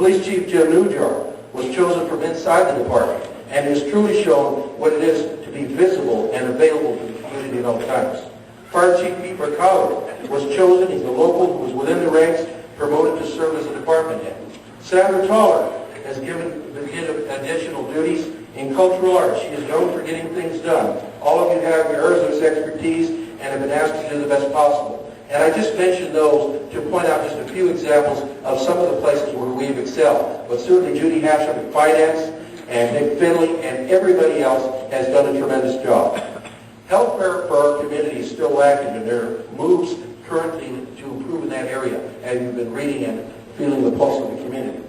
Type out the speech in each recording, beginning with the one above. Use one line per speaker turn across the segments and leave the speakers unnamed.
Police Chief Jim Newjar was chosen from inside the department and has truly shown what it is to be visible and available to the community at all times. Fire Chief Pete Mercado was chosen. He's a local who was within the ranks, promoted to serve as a department head. Sandra Toller has been given additional duties in cultural arts. She is known for getting things done. All of you have your this expertise and have been asked to do the best possible. And I just mentioned those to point out just a few examples of some of the places where we've excelled. But certainly Judy Hasham in finance, and Nick Finley, and everybody else has done a tremendous job. Healthcare for our community is still lacking, and there are moves currently to improve in that area, as you've been reading and feeling the pulse of the community.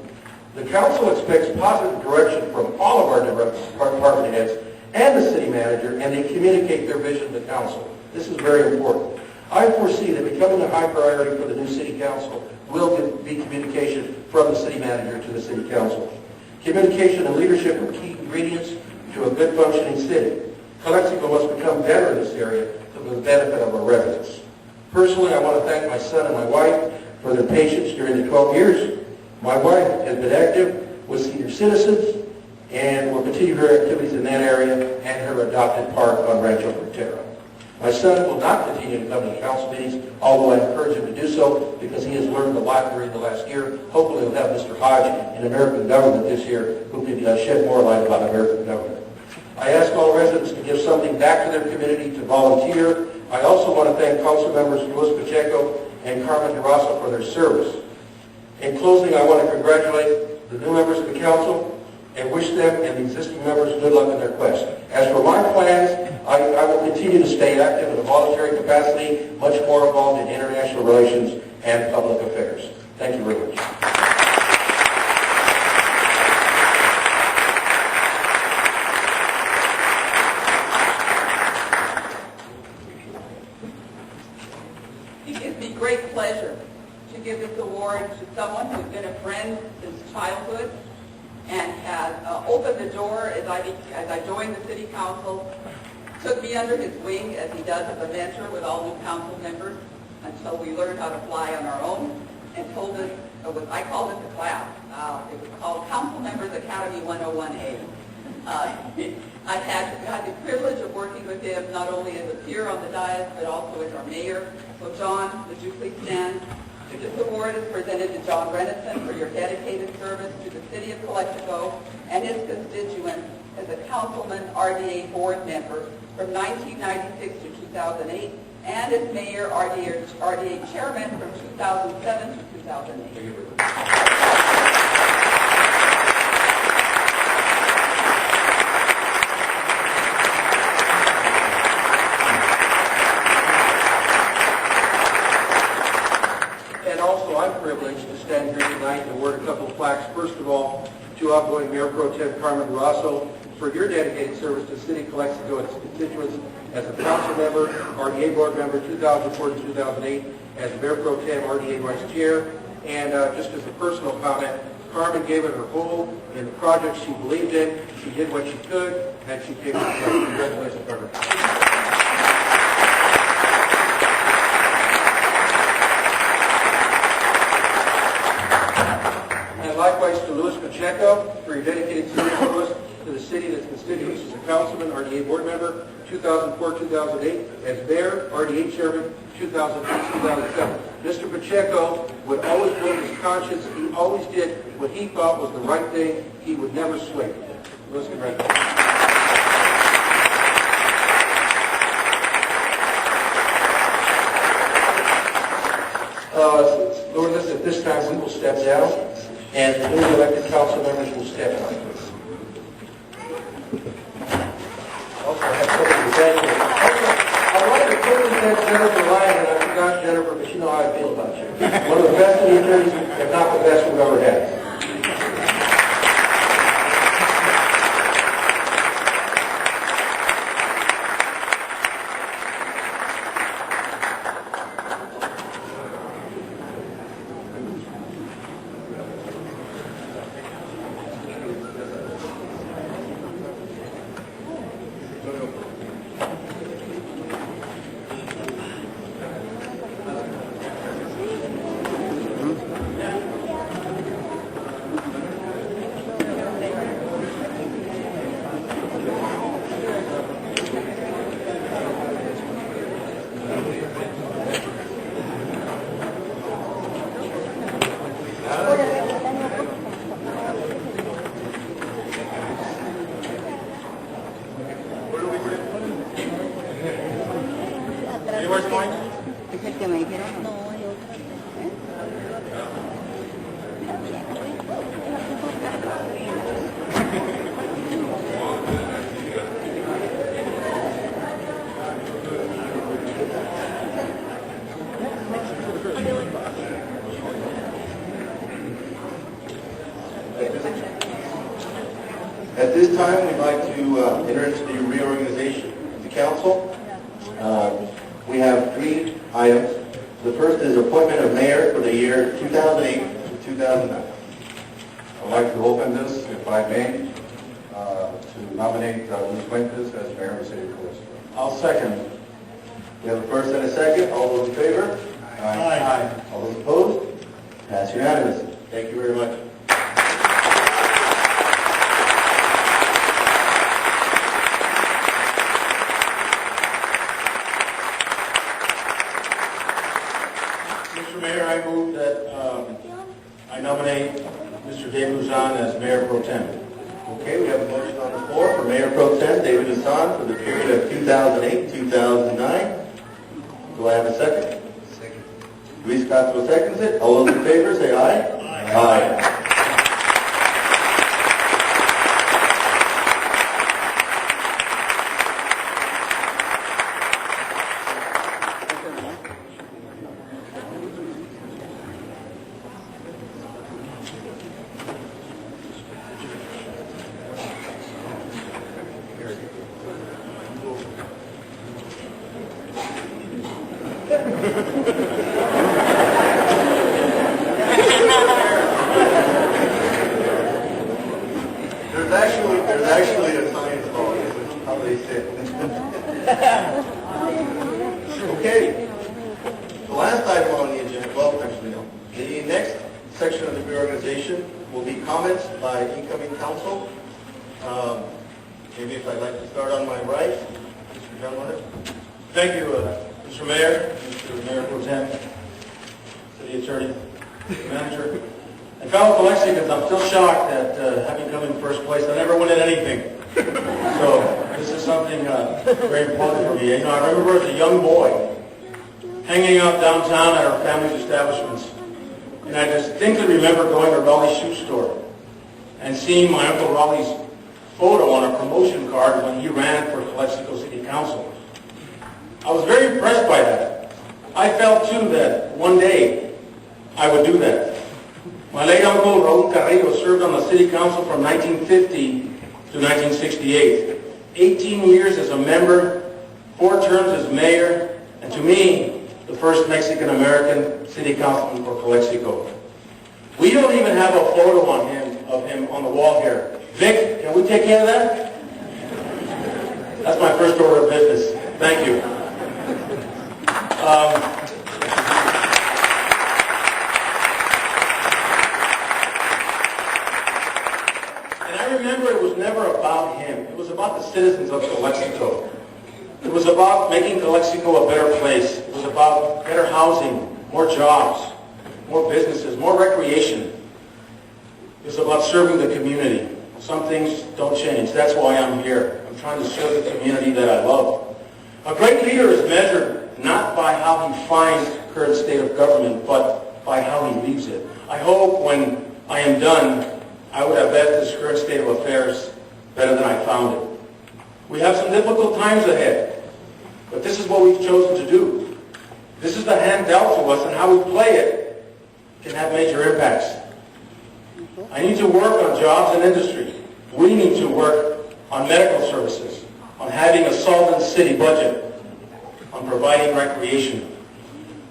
The council expects positive direction from all of our department heads and the city manager, and they communicate their vision to the council. This is very important. I foresee that becoming a high priority for the new city council will be communication from the city manager to the city council. Communication and leadership are key ingredients to a good functioning city. Calexico must become better in this area for the benefit of our residents. Personally, I want to thank my son and my wife for their patience during the 12 years. My wife has been active with senior citizens and will continue her activities in that area and her adopted park on Rancho Frontera. My son will not continue to come to the council meetings, although I encourage him to do so because he has learned a lot during the last year. Hopefully we'll have Mr. Hodge in American government this year who can shed more light about American government. I ask all residents to give something back to their community, to volunteer. I also want to thank council members Luis Pacheco and Carmen Durazo for their service. In closing, I want to congratulate the new members of the council and wish them and the existing members good luck in their quest. As for my plans, I will continue to stay active in a voluntary capacity, much more involved in international relations and public affairs. Thank you very much.
It gives me great pleasure to give this award to someone who's been a friend since childhood and has opened the door as I joined the city council, took me under his wing as he does as a mentor with all new council members until we learned how to fly on our own, and told us, I called it the class. It was called Council Members Academy 101A. I've had the privilege of working with him not only as a peer on the dais, but also as our mayor. So John, would you please stand? This award is presented to John Renison for your dedicated service to the city of Calexico and his constituents as a councilman RDA board member from 1996 to 2008 and as mayor RDA chairman from 2007 to 2008. I'm privileged to stand here tonight and award a couple of plaques. First of all, to outgoing Mayor Pro Tem Carmen Durazo for your dedicated service to the City of Calexico and its constituents as a council member, RDA board member, 2004 to 2008, as Mayor Pro Tem, RDA Vice Chair. And just as a personal comment, Carmen gave it her whole in the project she believed in. She did what she could, and she came to the place. Congratulations, Carmen. Likewise to Luis Pacheco for your dedicated service to the city and its constituents as a councilman, RDA board member, 2004-2008, as mayor, RDA chairman, 2006-2007. Mr. Pacheco would always vote his conscience. He always did what he thought was the right thing. He would never swing. Luis, congratulations. Lord, at this time we will step down, and the newly elected council members will step up. Also, I have something to thank you. I wanted to quickly thank Jennifer Lyon, and I forgot Jennifer, but you know how I feel about you. One of the best city attorneys, if not the best we've ever had.
At this time, we'd like to enter into the reorganization of the council. We have 3 items. The first is appointment of mayor for the year 2008 to 2009.
I'd like to open this, if I may, to nominate Luis Fuentes as mayor of the city of Calexico.
I'll second. We have a first and a second. All those in favor? Aye. All those opposed? Passed unanimously. Thank you very much. Mr. Mayor, I move that I nominate Mr. David Luzon as Mayor Pro Tem. Okay, we have a motion on the floor for Mayor Pro Tem David Luzon for the period of 2008-2009. Do I have a second? Second. Luis Castro seconds it. All those in favor say aye. Aye. There's actually a science law, which is how they say it. Okay. The last item on the agenda, well, actually no. The next section of the reorganization will be comments by incoming council. Maybe if I'd like to start on my right, Mr. John Warner. Thank you, Mr. Mayor, Mr. Mayor Pro Tem, City Attorney, Manager. And fellow Calexicans, I'm still shocked that having come in first place, I never win at anything. So this is something very important for me. You know, I remember as a young boy hanging out downtown at our family's establishments, and I distinctly remember going to Raleigh's shoe store and seeing my Uncle Raleigh's photo on a promotion card when he ran for Calexico City Council. I was very impressed by that. I felt too that one day I would do that. My late uncle, Raul Carrillo, served on the city council from 1950 to 1968. 18 years as a member, 4 terms as mayor, and to me, the first Mexican-American city councilman for Calexico. We don't even have a photo of him on the wall here. Vic, can we take care of that? That's my first order of business. Thank you. Remember, it was never about him. It was about the citizens of Calexico. It was about making Calexico a better place. It was about better housing, more jobs, more businesses, more recreation. It was about serving the community. Some things don't change. That's why I'm here. I'm trying to serve the community that I love. A great leader is measured not by how he finds the current state of government, but by how he leaves it. I hope when I am done, I would have left this current state of affairs better than I found it. We have some difficult times ahead, but this is what we've chosen to do. This is the hand dealt to us, and how we play it can have major impacts. I need to work on jobs and industry. We need to work on medical services, on having a solvent city budget, on providing recreation.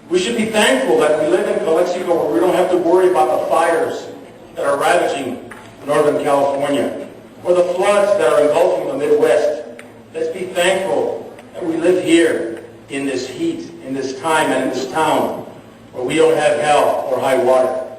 We should be thankful that we live in Calexico where we don't have to worry about the fires that are ravaging Northern California, or the floods that are engulfing the Midwest. Let's be thankful that we live here in this heat, in this time, and in this town, where we don't have hell or high water.